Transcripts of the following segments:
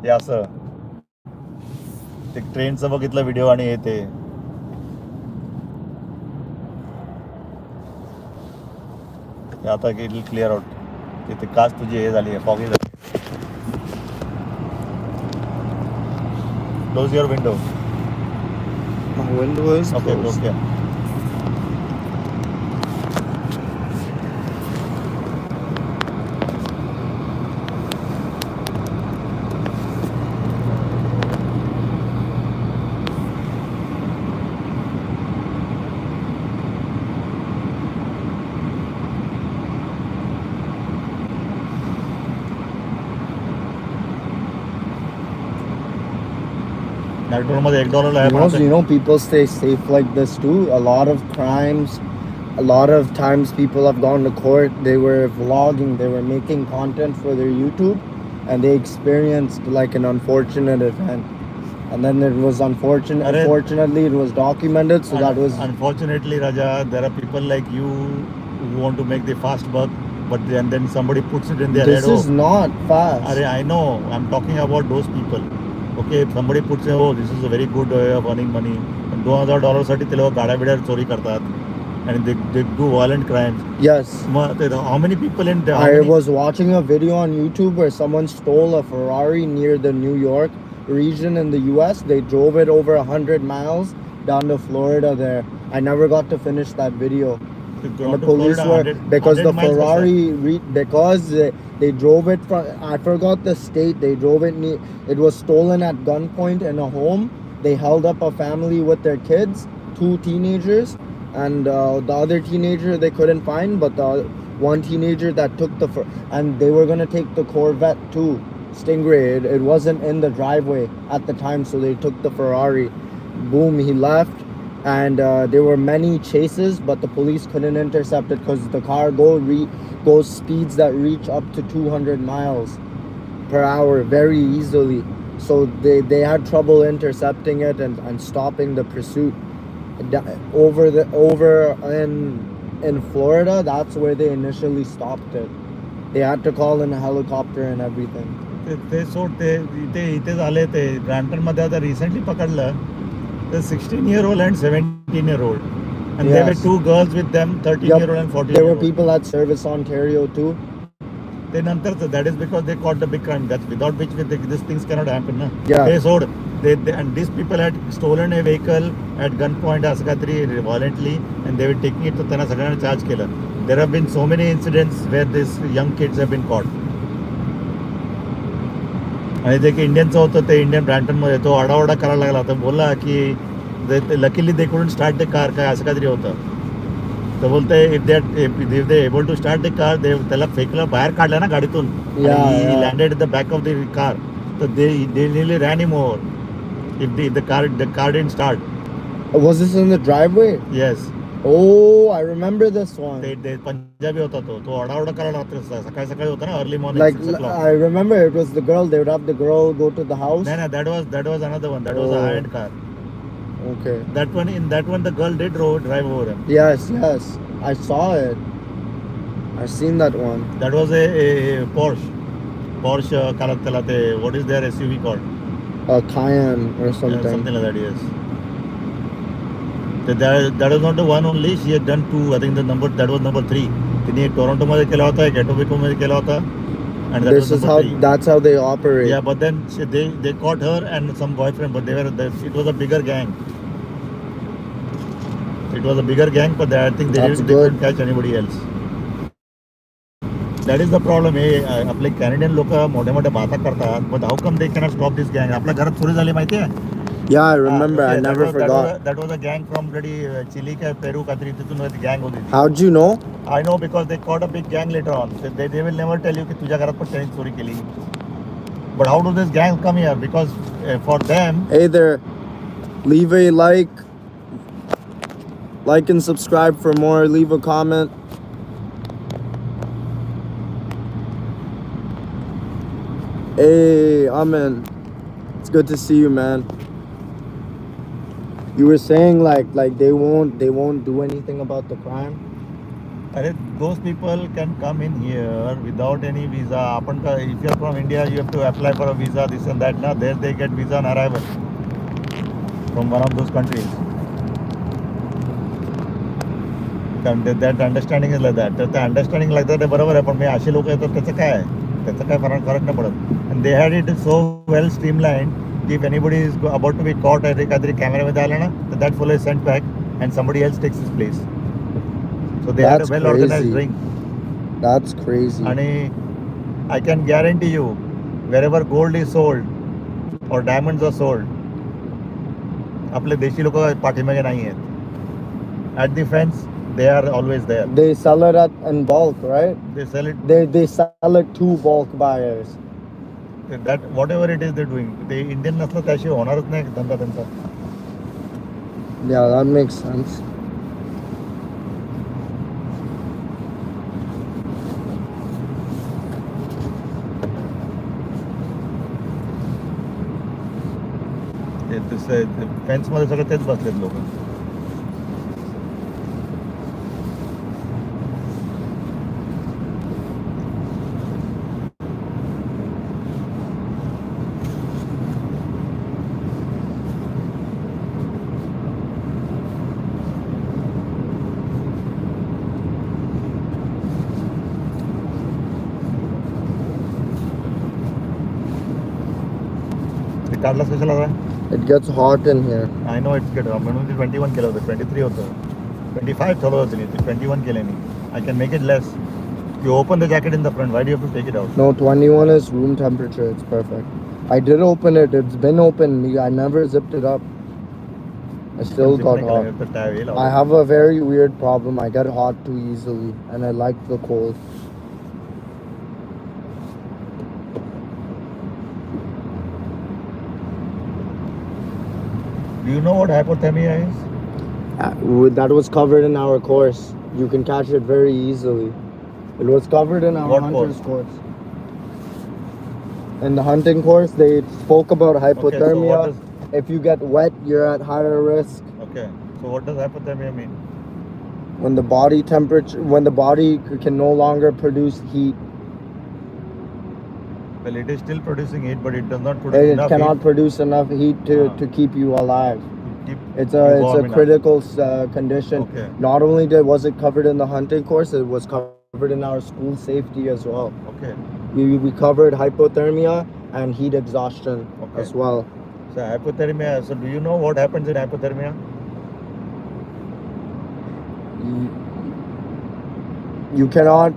ते असं ते ट्रेनचं बघितलं व्हिडिओ आणि हे ते आता क्लिअर आउट ते काच तुझी हे झाली आहे फॉगी झाली. Close your window. My window is okay closed. Okay. मॅकडोनमध्ये $1 आहे. You know, people stay safe like this too. A lot of crimes, a lot of times people have gone to court. They were vlogging, they were making content for their YouTube, and they experienced like an unfortunate event. And then it was unfortunate. Arre, Fortunately, it was documented, so that was. Unfortunately, Raja, there are people like you who want to make the fast buck, but then somebody puts it in their This head. is not fast. Arre, I know. I'm talking about those people. Okay, if somebody puts say, oh, this is a very good way of earning money. And $2,000 साठी ते लोक गाड्या बिड्या चोरी करतात. And they do violent crimes. Yes. How many people in there? I was watching a video on YouTube where someone stole a Ferrari near the New York region in the US. They drove it over 100 miles down to Florida there. I never got to finish that video. And the police were, because the Ferrari because they drove it from, I forgot the state, they drove it near, it was stolen at gunpoint in a home. They held up a family with their kids, 2 teenagers, and the other teenager they couldn't find, but the one teenager that took and they were going to take the Corvette too, Stingray. It wasn't in the driveway at the time, so they took the Ferrari. Boom, he left. And there were many chases, but the police couldn't intercept it because the car goes speeds that reach up to 200 miles per hour very easily. So they had trouble intercepting it and stopping the pursuit. Over in Florida, that's where they initially stopped it. They had to call in a helicopter and everything. ते सोड ते इथे झाले ते Brampton मध्ये आता recently पकडलं. The 16-year-old and 17-year-old, and Yes. there were 2 girls with them, 13-year-old and 14-year-old. There were people at Service Ontario too. Then that is because they caught the big crime. That's without which these things cannot happen. Na? Yeah. They sold. And these people had stolen a vehicle at gunpoint, असं काहीतरी violently, and they were taking it to त्यांना सगळ्यांना charge केलं. There have been so many incidents where these young kids have been caught. आणि ते इंडियनचं होतं ते Indian ब्रॅम्प्टनमध्ये तो आडाओरडा करायला लागला तर बोलला की luckily they couldn't start the car काय असं काहीतरी होतं. तर बोलते if they able to start the car त्याला फेकलं बाहेर काढलं ना गाडीतून landed the back of the car तर they nearly ran him over if the car didn't start. Was this in the driveway? Yes. Oh, I remember this one. ते पंजाबी होता तो आडाओरडा करायला सकाळी सकाळी होता ना early morning. Like I remember it was the girl. They would have the girl go to the house. No, that was another one. That was a high-end car. Okay. That one the girl did drive over him. Yes, I saw it. I've seen that one. That was a Porsche त्याला ते what is their SUV called? A Cayenne or something. Yeah, something like that, yes. That was not the one only. She had done 2. I think that was number 3. तिने Toronto मध्ये केला होता, गॅटोबिको मध्ये केला होता. And that's how they operate. Yeah, but then they caught her and some boyfriend, but it was a bigger gang. It was a bigger gang, but I think they couldn't catch anybody else. That is the problem. आपले Canadian लोक मोठ्या मोठ्या बाता करतात, but how come they cannot stop this gang? आपल्या घरात चोरी झाली माहिती आहे? Yeah, I remember. I never forgot. That was a gang from Chile, Peru, Katri. Gang hoti. How'd you know? I know because they caught a big gang later on. So they will never tell you कि तुझ्या घरात पण त्यांनी चोरी केली. But how do this gang come here? Because for them. Hey there, leave a like and subscribe for more. Leave a comment. Hey, Amen. It's good to see you, man. You were saying like they won't do anything about the crime. अरे those people can come in here without any visa. आपण का if you're from India, you have to apply for a visa, this and that. Now there they get visa on arrival from one of those countries. That understanding is like that. तर त्या understanding like that बरोबर आहे, पण मी असे लोक येतात त्याचं काय आहे? त्याचं काय फरक नाही पडत. And they had it so well streamlined. If anybody is about to be caught काहीतरी कॅमेऱ्यामध्ये आला ना, तर that fellow is sent back and somebody else takes his place. So they had a That's well organized crazy. ring. That's crazy. आणि I can guarantee you, wherever gold is sold or diamonds are sold, आपले देशी लोक पाठीमागे नाही आहेत. At the fence, they are always there. They sell it in bulk, right? They sell it. They sell it to bulk buyers. That whatever it is they're doing, ते Indian नसलं त्याशिवाय होणारच नाही धंदा त्यांचा. Yeah, that makes sense. Fans मध्ये सगळे तेच बसलेत लोक. काढलाच कशाला काय? It gets hot in here. I know it's good. म्हणून ते 21 केलं होतं, 23 होतं, 25 ठेवलं होतं मी, 21 केलं मी. I can make it less. You open the jacket in the front. Why do you have to take it out? No, 21 is room temperature. It's perfect. I did open it. It's been open. I never zipped it up. I still got hot. I have a very weird problem. I get hot too easily, and I like the cold. Do you know what hypothermia is? That was covered in our course. You can catch it very easily. It was covered in our What hunter's course. In the hunting course, they spoke about hypothermia. Okay, so if you get wet, you're at higher risk. Okay, so what does hypothermia mean? When the body temperature, when the body can no longer produce heat. Well, it is still producing heat, but it does not produce It enough cannot heat produce enough heat to keep you alive. to keep It's you a warm enough. critical condition. Okay. Not only was it covered in the hunting course, it was covered in our school safety as well. Okay. We covered hypothermia and heat exhaustion as well. So hypothermia. So do you know what happens in hypothermia? You cannot.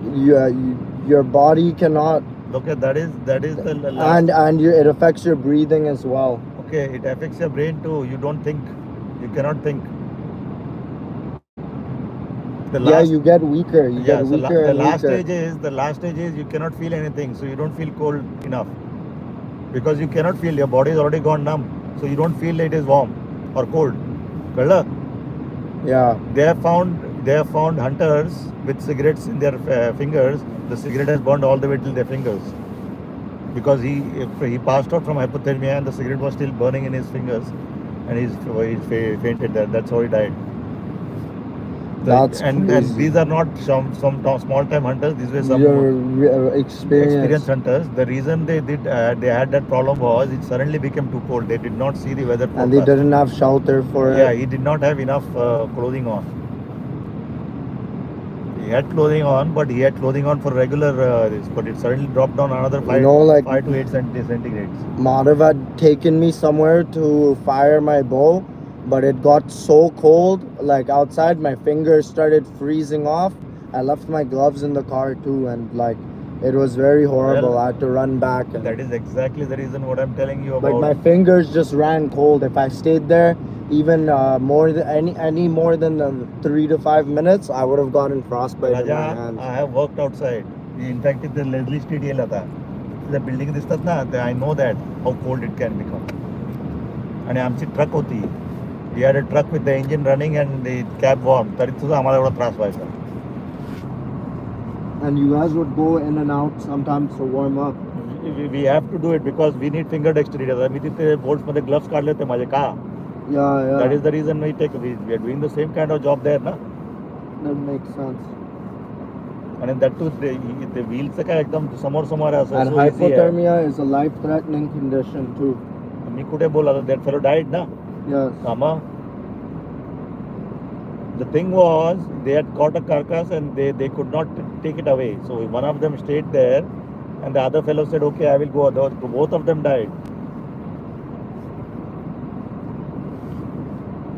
Your body cannot. Okay, that is the last. And it affects your breathing as well. Okay, it affects your brain too. You don't think. You cannot think. You get weaker. You get so weaker. the last stage is you cannot feel anything, so you don't feel cold enough because you cannot feel. Your body is already gone numb, so you don't feel it is warm or cold. Kala? Yeah. They have found hunters with cigarettes in their fingers. The cigarette has burned all the way till their fingers because he passed out from hypothermia and the cigarette was still burning in his fingers and he fainted. That's how he died. And these are not some small time hunters. These were some experienced hunters. The reason they had that problem was it suddenly became too cold. They did not see the weather forecast. And they didn't have shelter for it. Yeah, he did not have enough clothing on. He had clothing on, but he had clothing on for regular this. But it suddenly dropped down another 5 to 8 centigrades. Madhav had taken me somewhere to fire my bow, but it got so cold, like outside, my fingers started freezing off. I left my gloves in the car too, and like it was very horrible. Well, I had to run back. That is exactly the reason what I'm telling you about. Like my fingers just ran cold. If I stayed there even more than any more than 3 to 5 minutes, I would have gotten frostbite in my hands. I have worked outside. In fact, the Leslie Street येला था. The building दिसतात ना, I know that how cold it can become. आणि आमची truck होती. We had a truck with the engine running and the cab warm. तरी सुद्धा आम्हाला एवढा त्रास व्हायचा. And you guys would go in and out sometimes to warm up. We have to do it because we need finger dexterity. मी तिथे bolts मध्ये gloves काढले होते माझे का? That is the reason we are doing the same kind of job there, na? That makes sense. आणि that to ते व्हीलचं काय एकदम समोर समोर आहे असं And so easy आहे. hypothermia is a life-threatening condition too. मी कुठे बोला दॅट फेलो डाईड ना Yes. कामा. The thing was, they had caught a carcass and they could not take it away. So one of them stayed there, and the other fellow said, "Okay, I will go." Both of them died.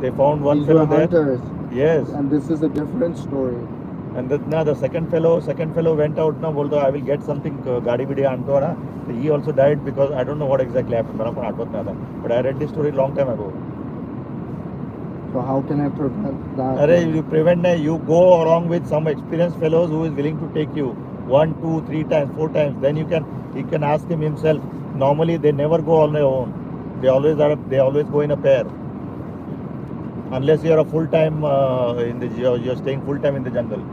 They found one These fellow were there. hunters. Yes. And this is a different story. And the second fellow went out now. बोलतो, "I will get something. गाड़ी बिड़ी आणतो ना." He also died because I don't know what exactly happened. मला पण आठवत नाही आता. But I read this story long time ago. So how can I prevent that? Arey, you prevent. You go along with some experienced fellows who is willing to take you 1, 2, 3 times, 4 times. Then he can ask him himself. Normally they never go on their own. They always go in a pair. Unless you are a full time you're staying full time in the jungle.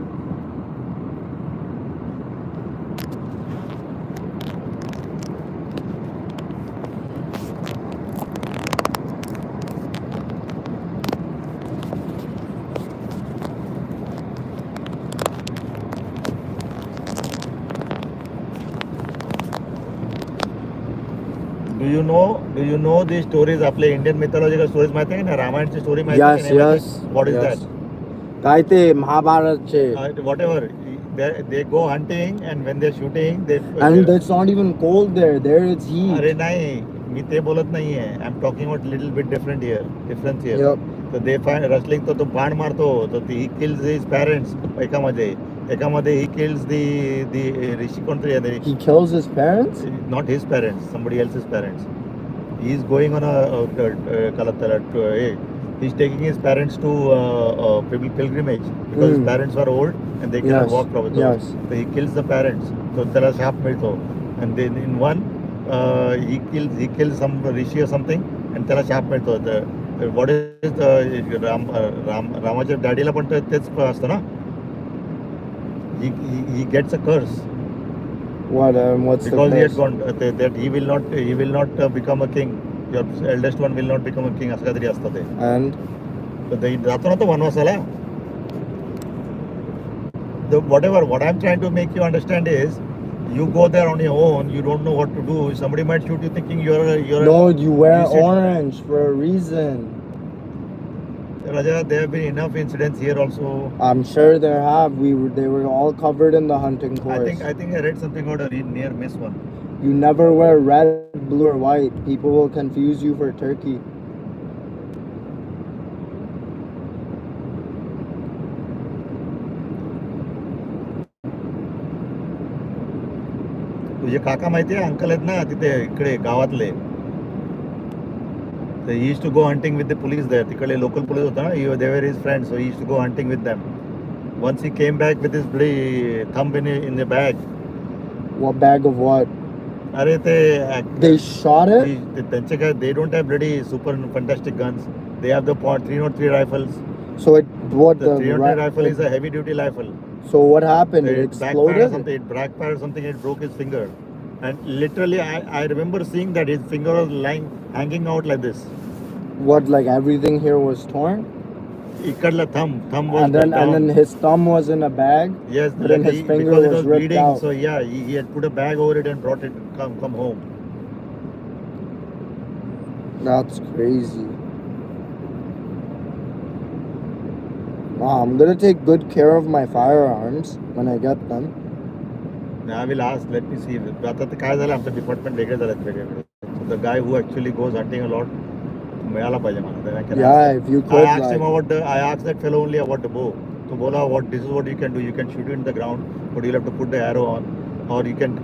Do you know these stories? आपले Indian मिथॉलॉजिकल stories माहिती आहे ना? रामायणची story माहिती आहे Yes, की नाही yes. माहिती? What is yes. that? काय ते महाभारतचे. Whatever. They go hunting and when they're shooting, And it's not even cold there. There it's heat. अरे नाही, मी ते बोलत नाहीये. I'm talking about little bit different here. Difference here. Yep. So they find wrestling तो बाण मारतो, तो he kills his parents एकामध्ये he kills the ऋषी कोणतरी आहे. He kills his parents? Not his parents, somebody else's parents. He's going on he's taking his parents to pilgrimage because his parents were old and they cannot walk properly. Yes. So he kills the parents. So त्याला शाप मिळतो. And then in one he kills some rishi or something and त्याला शाप मिळतो. What is the रामाच्या डॅडीला पण तेच असतं ना. He gets a curse. What's Because the he had curse? gone that he will not become a king. Your eldest one will not become a king. असं काहीतरी असतं ते. And So they जातो ना तो वनवासाला. What I'm trying to make you understand is, you go there on your own. You don't know what to do. Somebody might shoot you thinking you're. no, you wear you said- orange for a reason. Raja, there have been enough incidents here also. I'm sure there have. They were all covered in the hunting course. I think I read something about a near miss one. You never wear red, blue, or white. People will confuse you for turkey. तुझे काका माहिती आहे uncle आहेत ना तिथे इकडे गावातले. So he used to go hunting with the police there. तिकडे local police होता ना. They were his friends, so he used to go hunting with them. Once he came back with his bloody thumb in the bag. What bag of what? अरे ते They shot it? त्यांचे काय, they don't have bloody super fantastic guns. They have the .303 rifles. So The 303 rifle is a heavy duty rifle. So what happened? It backfired or exploded? something. It backfired or something. It broke his finger. And literally, I remember seeing that his finger was hanging out like this. What, like everything here was torn? Ikadla thumb was And then his thumb was in a bag? yes, But then his finger because it was was ripped bleeding. out. So yeah, he had put a bag over it and brought it come home. That's crazy. Wow, I'm gonna take good care of my firearms when I get them. I will ask. Let me see. आता ते काय झालं, आमचं department वेगळे झालेत वेगवेगळे. So the guy who actually goes hunting a lot, मिळाला पाहिजे मला. Then I can Yeah, ask him. if you could, I asked that fellow only about the bow. So बोला, this is what you can do. You can shoot it in the ground, but you'll have to put the arrow on, or you can.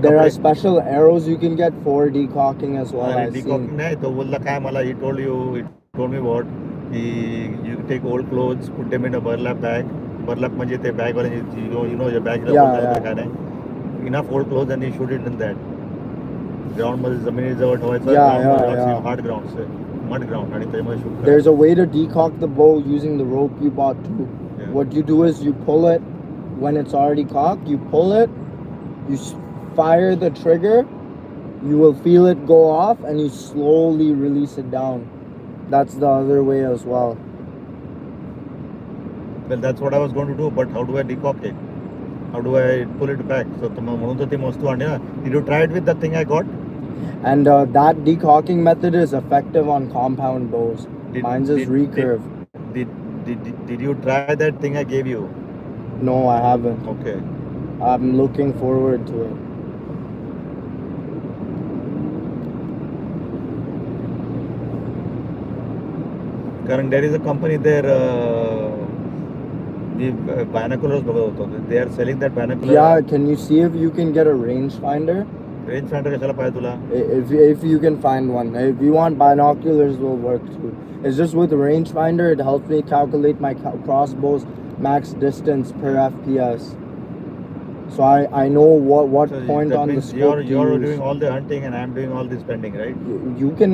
There are special arrows you can get for decocking as well. I've decocking seen. नाही. तो बोलला काय मला. He told me what. You take old clothes, put them in a burlap bag. Burlap म्हणजे ते bag वाले, you know your bag. काय नाही. Enough old clothes and you shoot it in that. Ground मध्ये जमिनीजवळ ठेवायचं. Hard ground, mud ground आणि त्यामध्ये shoot. There's a way to decock the bow using the rope you bought too. Yeah. What you do is you pull it when it's already cocked. You pull it, you fire the trigger. You will feel it go off, and you slowly release it down. That's the other way as well. Well, that's what I was going to do, but how do I decock it? How do I pull it back? So म्हणून तर ती वस्तू आणली ना. Did you try it with that thing I got? And that decaulking method is effective on compound bows. Mine's is recurve. Did you try that thing I gave you? No, I haven't. Okay. I'm looking forward to it. कारण there is a company there. The binoculars बघत होतो. They are selling that binocular. Yeah, can you see if you can get a rangefinder? Range finder कशाला पाहिजे तुला? If you can find one. If you want binoculars, will work too. It's just with rangefinder, it helps me calculate my crossbow's max distance per FPS. So I know what So point that on the means scope to you're use. doing all the hunting and I'm doing all the spending, right? You can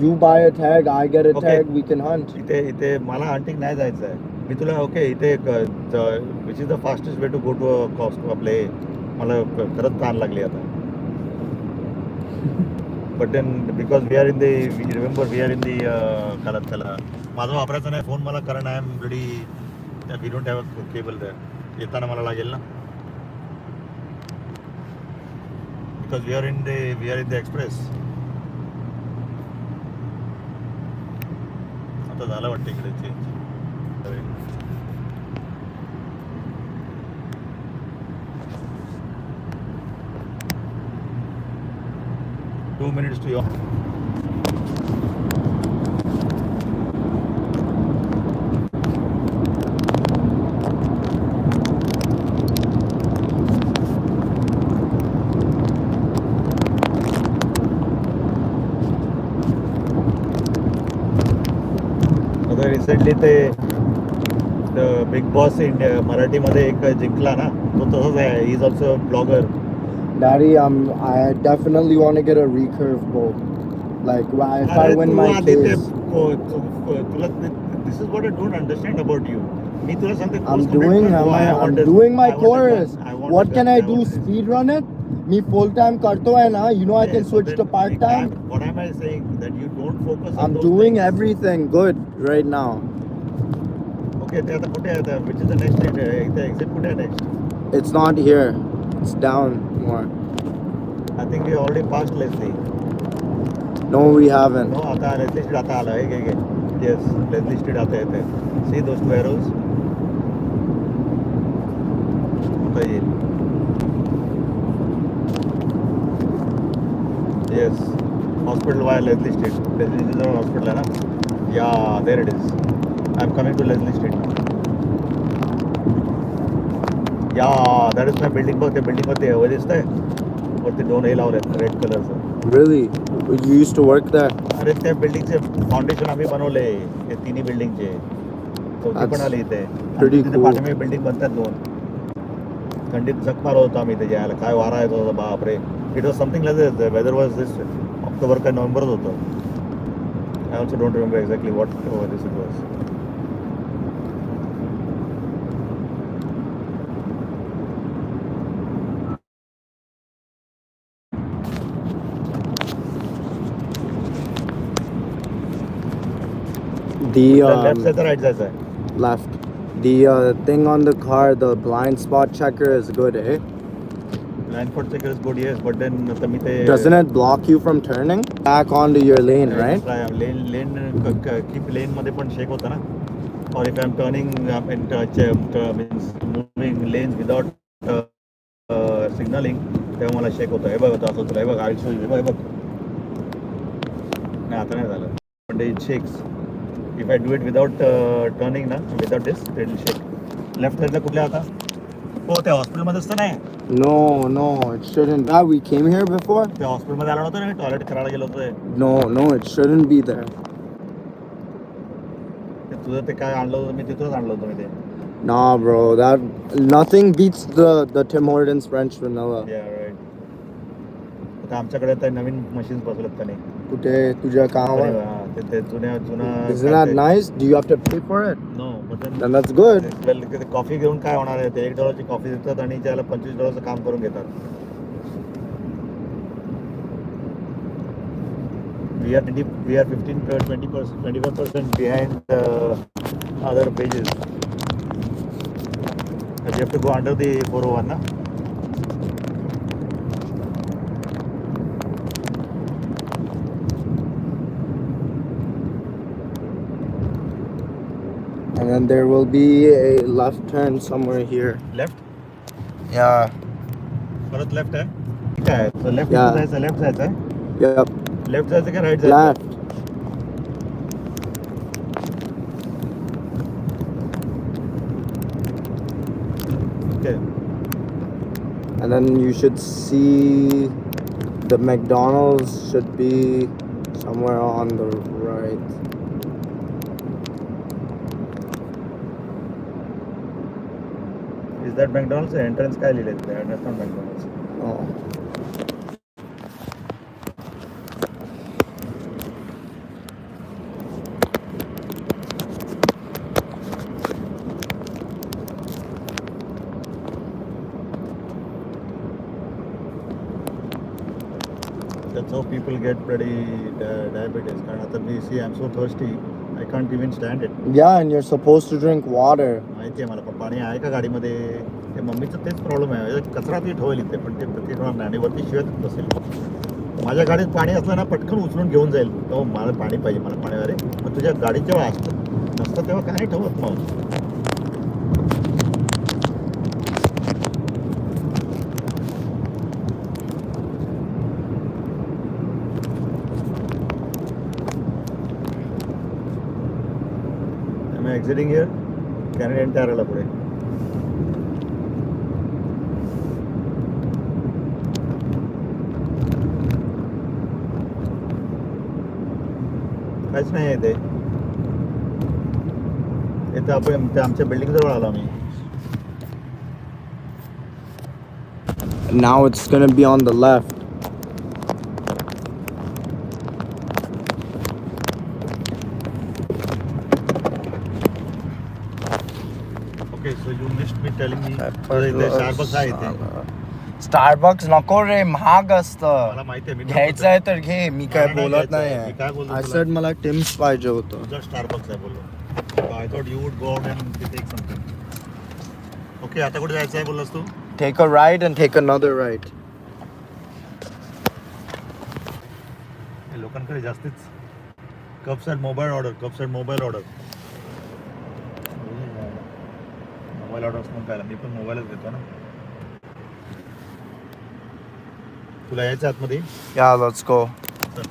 you buy a tag, I get a Okay. tag, we can hunt. इथे मला hunting नाही जायचं आहे. मी तुला okay इथे which is the fastest way to go to coast आपले मला खरंच ताण लागली आता. But then because we are in the remember we are in the कालात त्याला माझा वापरायचा नाही फोन मला कारण I am ready. We don't have cable there. येताना मला लागेल ना because we are in the express. आता झालं वाटतं इकडे चेंज. 2 minutes to your. आता रिसेंटली ते बिग बॉस इंडिया मराठीमध्ये एक जिंकला ना तो तसंच आहे. He is also blogger. Daddy, I definitely want to get a recurve bow. Like if I win my case. This is what I don't understand about you. मी तुला सांगते I'm doing my chorus. What can I do? Speed run it? Me full time karto hai na. You know I can switch to part time. What am I saying? That you don't focus on I'm those doing things. everything good right now. Okay, ते आता कुठे आहे? Which is the next exit कुठे आहे next? It's not here. It's down more. I think we already passed Leslie. No, we haven't. No, आता Leslie Street आता आला. हे Yes, Leslie Street आता येते. See those two arrows? आता येईल. Yes, hospital via Leslie Street. Leslie Street is hospital है ना? Yeah, there it is. I'm coming to Leslie Street. Yeah, that is my building. बघ ते building मध्ये हवा दिसतंय. वरती 2 हे लावलेत रेड कलरचं. Really? You used to work there? अरे त्या बिल्डिंगचे फाउंडेशन आम्ही बनवले हे तिन्ही बिल्डिंगचे. चौथी पण आली इथे. Pretty तिथे cool. पाठीमागे बिल्डिंग बनतात 2. थंडीत जग मारत होतो आम्ही इथे यायला. काय वारा येत होता बापरे. It was something like this. Weather was this October का नोव्हेंबरच होतं. I also don't remember exactly what this it was. The left साईडचा राईट जायचं आहे. left. The thing on the car, the blind spot checker is good, eh? Blind spot checker is good, yes, but then आता मी ते Doesn't it block you from turning back onto your lane, right? keep lane मध्ये पण shake होता ना. Or if I'm turning means moving lanes without signaling, तेव्हा मला shake होतं. हे बघ आता असं तुला हे बघ आयुष्य हे बघ नाही आता नाही झालं पण it shakes. If I do it without turning ना without this it will shake. Left साईडला कुठल्या आता? हो त्या हॉस्पिटलमध्ये असतं नाही. No, it shouldn't. Ah, we came here before? त्या हॉस्पिटलमध्ये आला नव्हतं ना मी टॉयलेट करायला गेलो होतो. No, it shouldn't be there. तुझं ते काय आणलं होतं मी तिथूनच आणलं होतं मी ते. Nah, bro, that nothing beats the Tim Hortons French vanilla. Yeah, right. आता आमच्याकडे आता नवीन मशीन्स बसवल्यात त्याने. कुठे तुझ्या कामावर? ते जुना Isn't that nice? Do you have to pay for it? No but Then that's good. Coffee घेऊन काय होणार आहे ते $1 कॉफी देतात आणि त्याला $25 काम करून घेतात. We are 25% behind the other pages. You have to go under the 401 na? And then there will be a left turn somewhere here. Left? Yeah. परत लेफ्ट आहे ठीक आहे तर लेफ्ट Yeah. जायचं लेफ्ट जायचं आहे Yep. लेफ्ट जायचं का राईट जायचं Left. Okay And then you should see the McDonald's should be somewhere on the right. Is that McDonald's entrance काय लिहिलंय तिथे that's not McDonald's Oh. That's how people get bloody diabetes. कारण आता मी see I am so thirsty I can't even stand it Yeah, and you're supposed to drink water. माहिती आहे मला पण पाणी आहे का गाडीमध्ये ते मम्मीचं तेच प्रॉब्लेम आहे कचरा ती ठेवेल इथे पण ते ठेवणार नाही आणि वरती शिवत बसेल माझ्या गाडीत पाणी असलं ना पटकन उचलून घेऊन जाईल तो मला पाणी पाहिजे मला पाणी अरे मग तुझ्या गाडीत जेव्हा असतं नसतं तेव्हा काय नाही ठेवत मग exiting here Canadian Tire पुढे काहीच नाही इथे इथं आपण आमच्या बिल्डिंग जवळ आलो आम्ही Now it's gonna be on the left. Okay, so you missed me telling me इथे Starbucks आहे इथे Starbucks नको रे महाग असतं मला माहिती आहे मी घ्यायचं आहे तर घे मी काय मला नाही बोलत घ्यायचं आहे. नाही मी काय बोलतो आय तुला? सेड मला टिम्स पाहिजे होतं तुझं Starbucks आहे बोललो I thought you would go out and take something okay आता कुठे जायचं आहे बोललास तू Take a right and take another right. हे लोकांकडे जास्तीच cups and mobile order mobile orders म्हणून काय मी पण मोबाईलच घेतो ना तुला यायचं आतमध्ये Yeah, let's go. चल